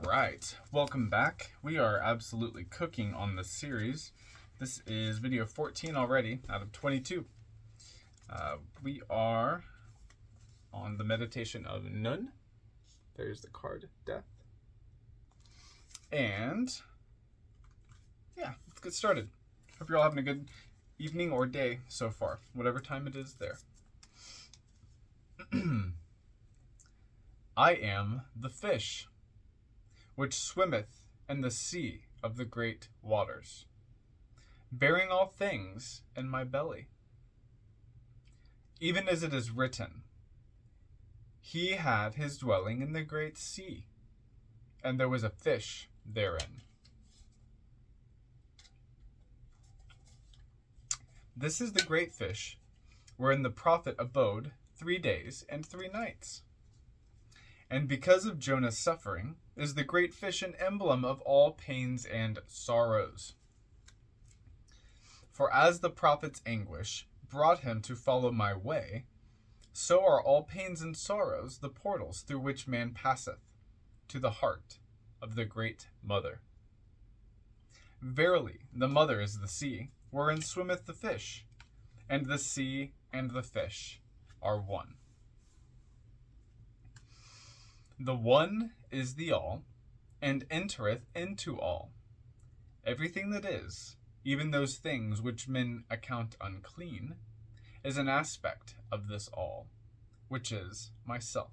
right, welcome back. We are absolutely cooking on this series. This is video 14 already out of 22. We are on the meditation of Nun. There's the card, Death. And yeah, let's get started. Hope you're all having a good evening or day so far, whatever time it is there. I am the fish which swimmeth in the sea of the great waters, bearing all things in my belly. Even as it is written, he had his dwelling in the great sea, and there was a fish therein. This is the great fish, wherein the prophet abode 3 days and 3 nights. And because of Jonah's suffering, is the great fish an emblem of all pains and sorrows. For as the prophet's anguish brought him to follow my way, so are all pains and sorrows the portals through which man passeth to the heart of the great mother. Verily, the mother is the sea, wherein swimmeth the fish, and the sea and the fish are one. The one is the all, and entereth into all. Everything that is, even those things which men account unclean, is an aspect of this all, which is myself.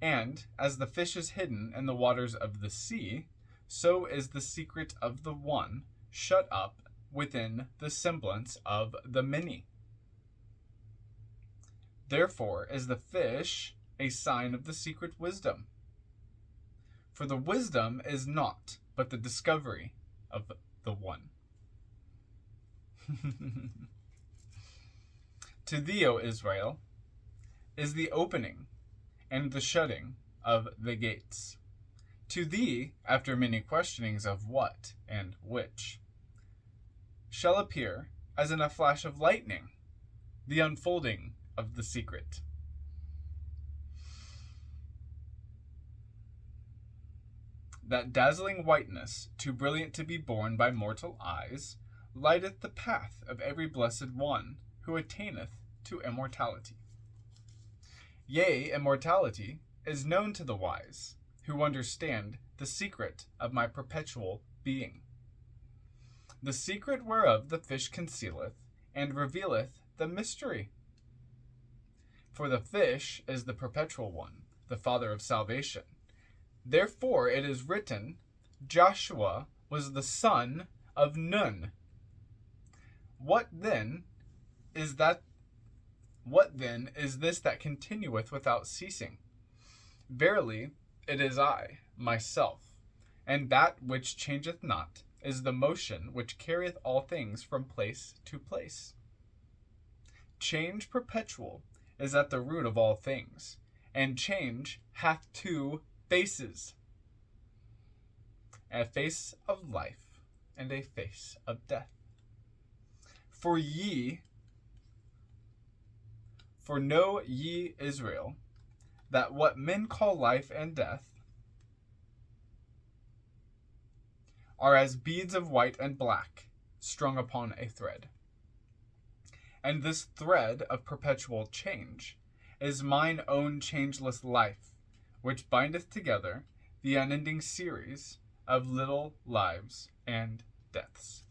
And as the fish is hidden in the waters of the sea, so is the secret of the one shut up within the semblance of the many. Therefore is the fish a sign of the secret wisdom. For the wisdom is naught but the discovery of the one. To thee, O Israel, is the opening and the shutting of the gates. To thee, after many questionings of what and which, shall appear, as in a flash of lightning, the unfolding of the secret. That dazzling whiteness, too brilliant to be borne by mortal eyes, lighteth the path of every blessed one who attaineth to immortality. Yea, immortality is known to the wise, who understand the secret of my perpetual being. The secret whereof the fish concealeth, and revealeth the mystery. For the fish is the perpetual one, the father of salvation. Therefore it is written, Joshua was the son of Nun. What then is this that continueth without ceasing? Verily, it is I, myself, and that which changeth not is the motion which carrieth all things from place to place. Change perpetual is at the root of all things, and change hath 2 faces, a face of life and a face of death. For know ye Israel, that what men call life and death are as beads of white and black strung upon a thread. And this thread of perpetual change is mine own changeless life, which bindeth together the unending series of little lives and deaths.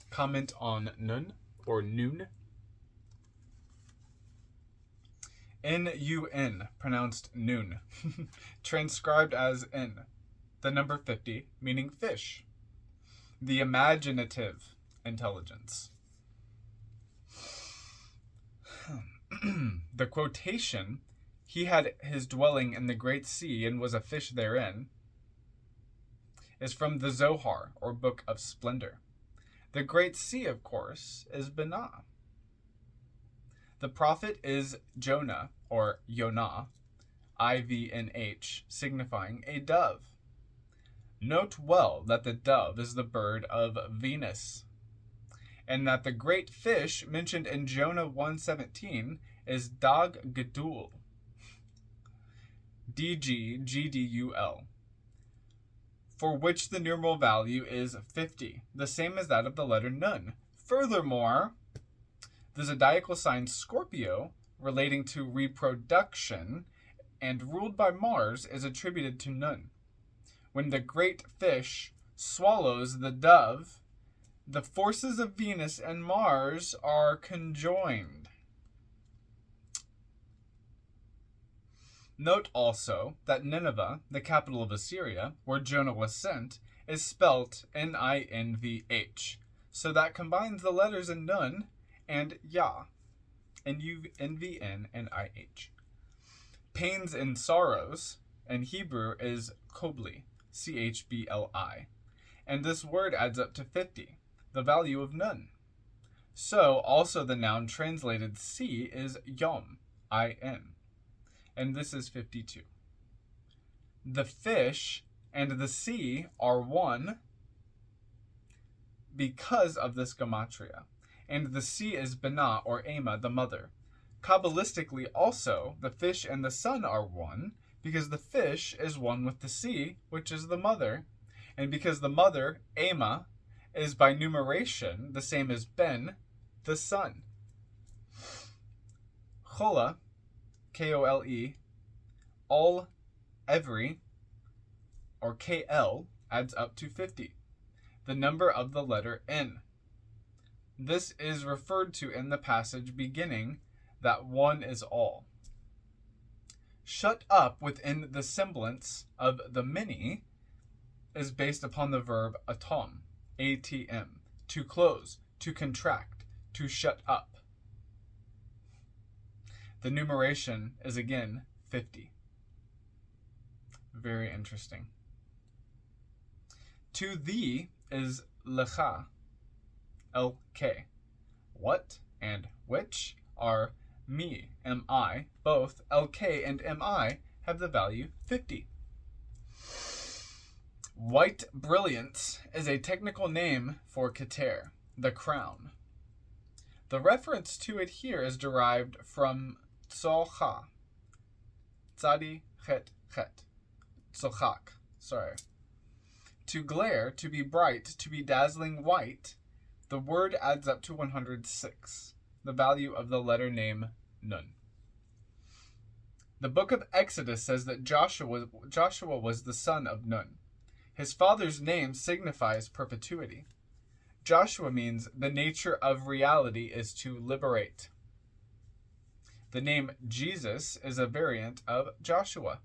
Comment on Nun or Noon. N-U-N, pronounced noon, transcribed as N, the number 50, meaning fish, the imaginative intelligence. The quotation, he had his dwelling in the great sea and was a fish therein, is from the Zohar, or Book of Splendor. The great sea, of course, is Binah. The prophet is Jonah, or Yonah, I-V-N-H, signifying a dove. Note well that the dove is the bird of Venus, and that the great fish mentioned in Jonah 1:17 is Dag Gadul, DGGDUL, for which the numeral value is 50, the same as that of the letter Nun. Furthermore, the zodiacal sign Scorpio, relating to reproduction and ruled by Mars, is attributed to Nun. When the great fish swallows the dove, the forces of Venus and Mars are conjoined. Note also that Nineveh, the capital of Assyria, where Jonah was sent, is spelt Ninvh, so that combines the letters in Nun and Yah, Nvn and IH. Pains and sorrows in Hebrew is Kobli, Chbli, and this word adds up to 50, the value of Nun. So also the noun translated sea is Yom, In, and this is 52. The fish and the sea are one because of this gematria, and the sea is Binah or Ema, the mother. Kabbalistically also, the fish and the sun are one because the fish is one with the sea, which is the mother, and because the mother, Ema, is by numeration the same as Ben, the sun. Chola, Kole, all, every, or KL, adds up to 50, the number of the letter N. This is referred to in the passage beginning that one is all. Shut up within the semblance of the many is based upon the verb atom, ATM, to close, to contract, to shut up. The numeration is again 50. Very interesting. To thee is lecha, LK. What and which are me, MI. Both LK and MI have the value 50. White brilliance is a technical name for Keter, the crown. The reference to it here is derived from tsocha, tzadi chet chet, tsochak, sorry. To glare, to be bright, to be dazzling white, the word adds up to 106, the value of the letter name Nun. The book of Exodus says that Joshua was the son of Nun. His father's name signifies perpetuity. Joshua means the nature of reality is to liberate. The name Jesus is a variant of Joshua.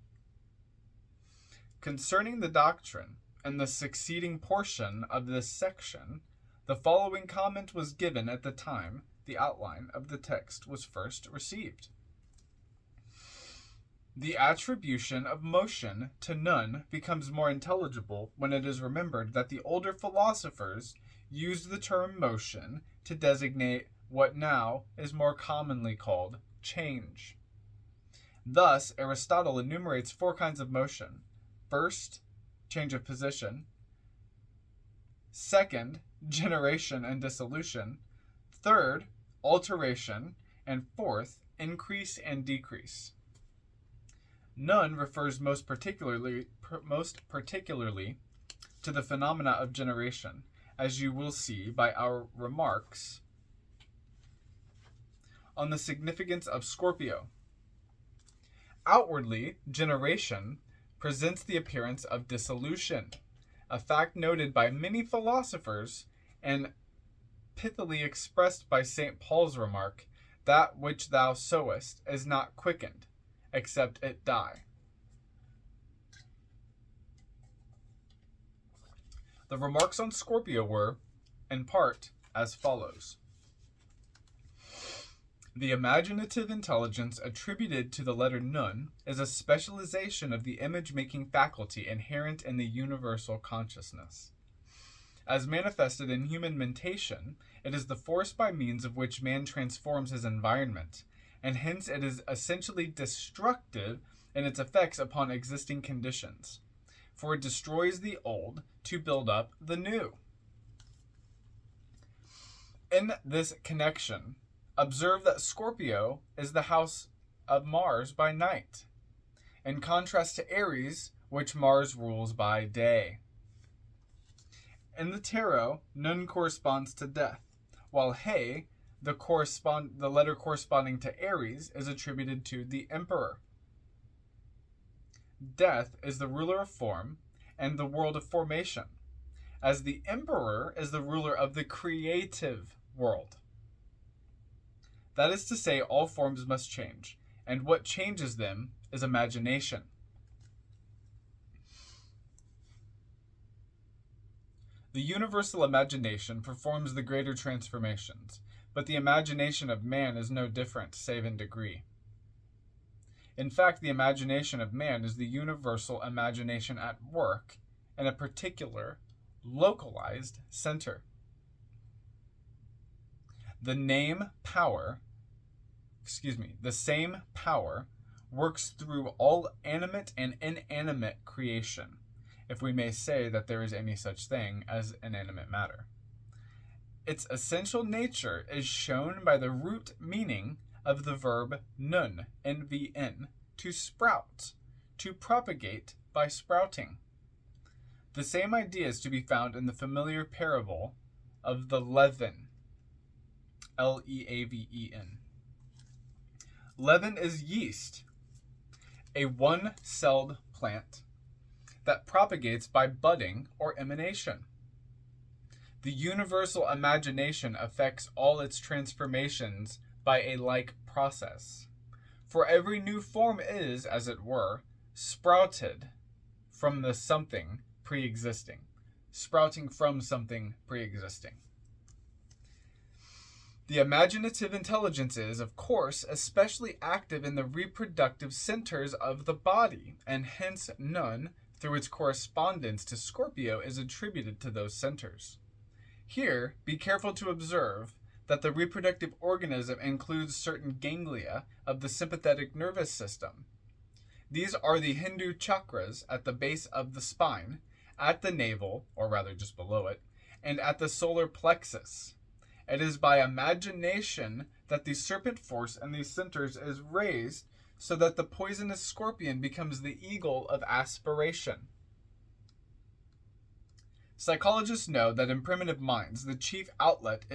Concerning the doctrine and the succeeding portion of this section, the following comment was given at the time the outline of the text was first received. The attribution of motion to Nun becomes more intelligible when it is remembered that the older philosophers used the term motion to designate what now is more commonly called change. Thus, Aristotle enumerates 4 kinds of motion. First, change of position. Second, generation and dissolution. Third, alteration. And fourth, increase and decrease. Nun refers most particularly to the phenomena of generation, as you will see by our remarks on the significance of Scorpio. Outwardly, generation presents the appearance of dissolution, a fact noted by many philosophers and pithily expressed by St. Paul's remark, "That which thou sowest is not quickened, except it die." The remarks on Scorpio were, in part, as follows. The imaginative intelligence attributed to the letter Nun is a specialization of the image-making faculty inherent in the universal consciousness. As manifested in human mentation, it is the force by means of which man transforms his environment, and hence it is essentially destructive in its effects upon existing conditions, for it destroys the old to build up the new. In this connection, observe that Scorpio is the house of Mars by night. in contrast to Aries, which Mars rules by day. In the tarot, Nun corresponds to death, while He, the letter corresponding to Aries, is attributed to the Emperor. Death is the ruler of form and the world of formation, as the Emperor is the ruler of the creative world. That is to say, all forms must change, and what changes them is imagination. The universal imagination performs the greater transformations, but the imagination of man is no different, save in degree. In fact, the imagination of man is the universal imagination at work in a particular, localized center. The same power works through all animate and inanimate creation, if we may say that there is any such thing as inanimate matter. Its essential nature is shown by the root meaning of the verb nun, N-V-N, to sprout, to propagate by sprouting. The same idea is to be found in the familiar parable of the leaven, L-E-A-V-E-N. Leaven is yeast, a one-celled plant that propagates by budding or emanation. The universal imagination affects all its transformations by a like process. For every new form is, as it were, sprouted from the something pre-existing. Sprouting from something pre-existing. The imaginative intelligence is, of course, especially active in the reproductive centers of the body, and hence Nun, through its correspondence to Scorpio, is attributed to those centers. Here, be careful to observe that the reproductive organism includes certain ganglia of the sympathetic nervous system. These are the Hindu chakras at the base of the spine, at the navel, or rather just below it, and at the solar plexus. It is by imagination that the serpent force in these centers is raised so that the poisonous scorpion becomes the eagle of aspiration. Psychologists know that in primitive minds, the chief outlet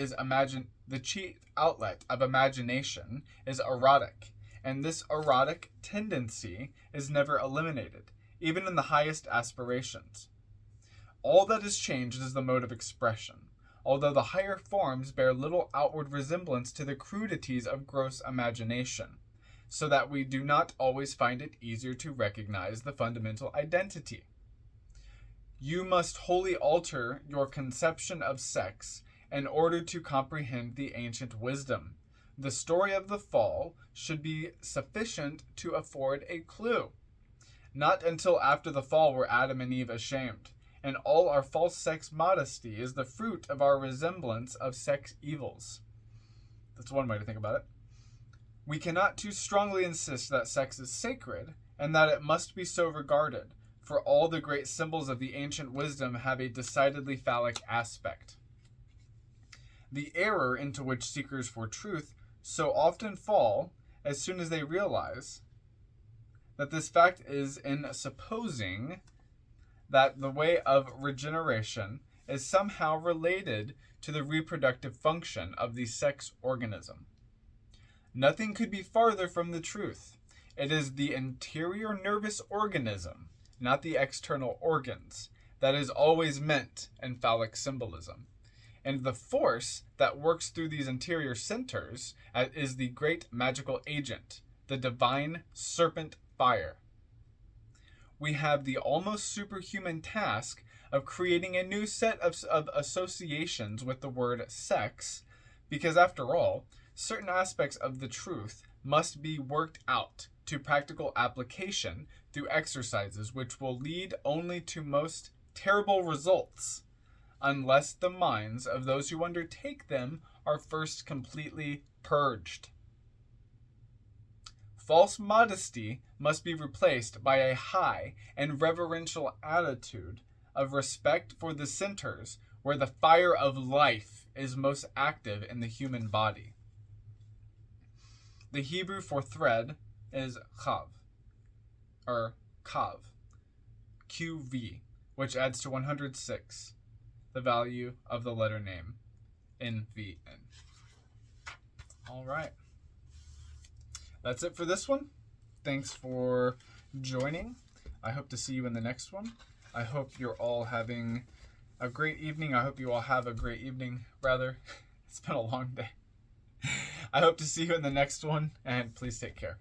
of imagination is erotic, and this erotic tendency is never eliminated, even in the highest aspirations. All that is changed is the mode of expression, although the higher forms bear little outward resemblance to the crudities of gross imagination, so that we do not always find it easier to recognize the fundamental identity. You must wholly alter your conception of sex in order to comprehend the ancient wisdom. The story of the fall should be sufficient to afford a clue. Not until after the fall were Adam and Eve ashamed, and all our false sex modesty is the fruit of our resemblance of sex evils. That's one way to think about it. We cannot too strongly insist that sex is sacred, and that it must be so regarded, for all the great symbols of the ancient wisdom have a decidedly phallic aspect. The error into which seekers for truth so often fall as soon as they realize that this fact is in supposing that the way of regeneration is somehow related to the reproductive function of the sex organism. Nothing could be farther from the truth. It is the interior nervous organism, not the external organs, that is always meant in phallic symbolism. And the force that works through these interior centers is the great magical agent, the divine serpent fire. We have the almost superhuman task of creating a new set of associations with the word sex, because after all, certain aspects of the truth must be worked out to practical application through exercises which will lead only to most terrible results, unless the minds of those who undertake them are first completely purged. False modesty must be replaced by a high and reverential attitude of respect for the centers where the fire of life is most active in the human body. The Hebrew for thread is chav. or Kav, QV, which adds to 106, the value of the letter name in VN. All right. That's it for this one. Thanks for joining. I hope to see you in the next one. I hope you're all having a great evening. I hope you all have a great evening, rather. It's been a long day. I hope to see you in the next one, and please take care.